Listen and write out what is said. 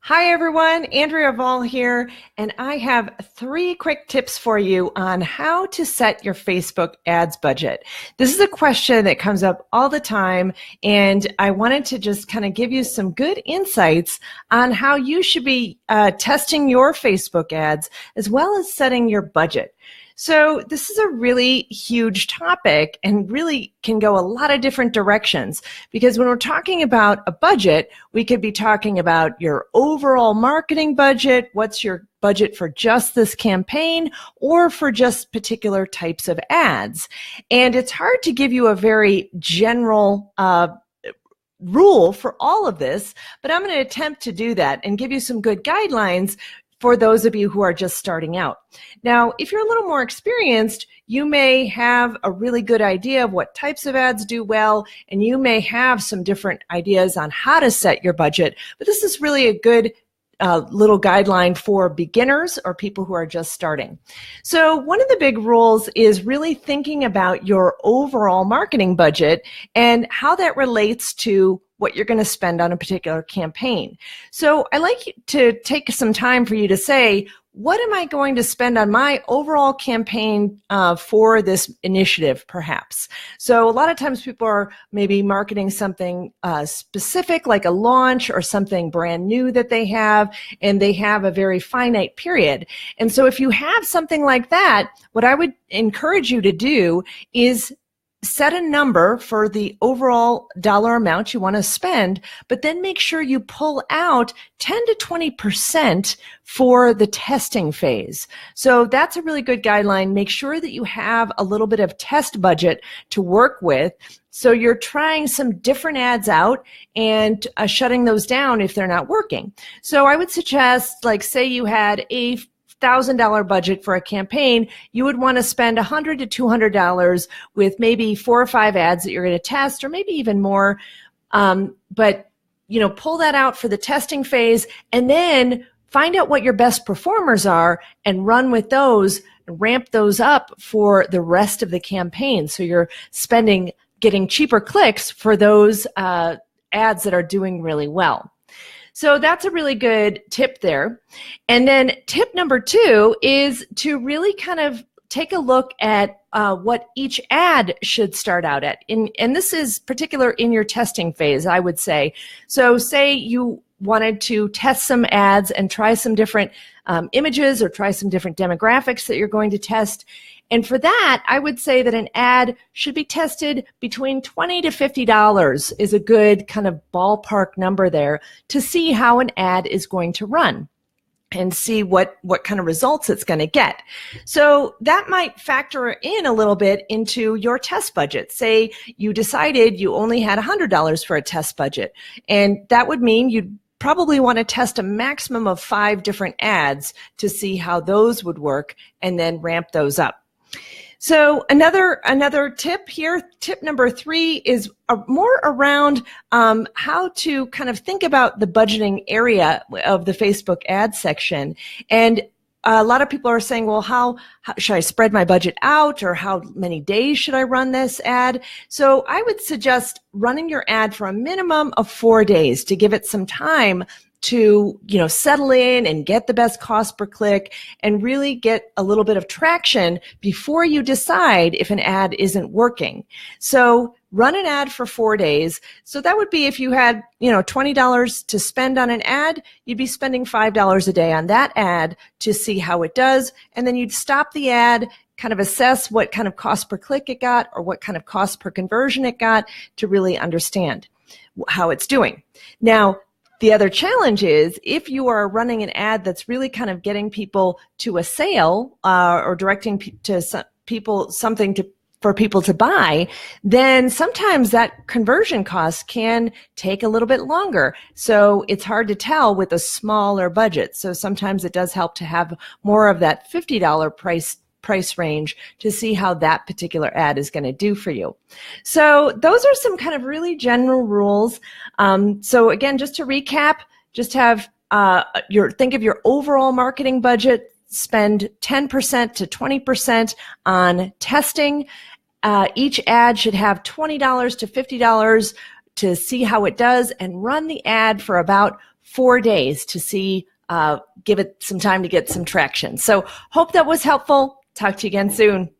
Hi everyone, Andrea Vall here, and I have three quick tips for you on how to set your Facebook ads budget. This is a question that comes up all the time, and I wanted to just kind of give you some good insights on how you should be testing your Facebook ads as well as setting your budget. So this is a really huge topic and really can go a lot of different directions, because when we're talking about a budget, we could be talking about your overall marketing budget, what's your budget for just this campaign or for just particular types of ads. And it's hard to give you a very general rule for all of this, but I'm going to attempt to do that and give you some good guidelines for those of you who are just starting out. Now, if you're a little more experienced, you may have a really good idea of what types of ads do well, and you may have some different ideas on how to set your budget, but this is really a good little guideline for beginners or people who are just starting. So one of the big rules is really thinking about your overall marketing budget and how that relates to what you're going to spend on a particular campaign. So I like to take some time for you to say, what am I going to spend on my overall campaign for this initiative, perhaps? So a lot of times people are maybe marketing something specific, like a launch or something brand new that they have, and they have a very finite period. And so if you have something like that, what I would encourage you to do is set a number for the overall dollar amount you want to spend, but then make sure you pull out 10 to 20% for the testing phase. So that's a really good guideline. Make sure that you have a little bit of test budget to work with. So you're trying some different ads out and shutting those down if they're not working. So I would suggest, like, say you had a $1,000 budget for a campaign, you would want to spend $100 to $200 with maybe 4 or 5 ads that you're going to test, or maybe even more. But pull that out for the testing phase, and then find out what your best performers are and run with those, ramp those up for the rest of the campaign. So you're getting cheaper clicks for those ads that are doing really well. So that's a really good tip there. And then tip number 2 is to really kind of take a look at what each ad should start out at. And this is particular in your testing phase, I would say. So say you wanted to test some ads and try some different images or try some different demographics that you're going to test. And for that, I would say that an ad should be tested between $20 to $50 is a good kind of ballpark number there to see how an ad is going to run and see what kind of results it's going to get. So that might factor in a little bit into your test budget. Say you decided you only had $100 for a test budget, and that would mean you'd probably want to test a maximum of 5 different ads to see how those would work and then ramp those up. So another tip here, tip number 3 is more around how to kind of think about the budgeting area of the Facebook ad section. And a lot of people are saying, well, how should I spread my budget out, or how many days should I run this ad? So I would suggest running your ad for a minimum of 4 days to give it some time to settle in and get the best cost per click and really get a little bit of traction before you decide if an ad isn't working. So run an ad for 4 days. So that would be, if you had $20 to spend on an ad, you'd be spending $5 a day on that ad to see how it does, and then you'd stop the ad, kind of assess what kind of cost per click it got or what kind of cost per conversion it got to really understand how it's doing. Now, the other challenge is, if you are running an ad that's really kind of getting people to a sale or directing people something for people to buy, then sometimes that conversion cost can take a little bit longer. So it's hard to tell with a smaller budget. So sometimes it does help to have more of that $50 price range to see how that particular ad is going to do for you. So those are some kind of really general rules. So again, just to recap, just have think of your overall marketing budget, spend 10% to 20% on testing. Each ad should have $20 to $50 to see how it does, and run the ad for about 4 days to see, give it some time to get some traction. So hope that was helpful. Talk to you again soon.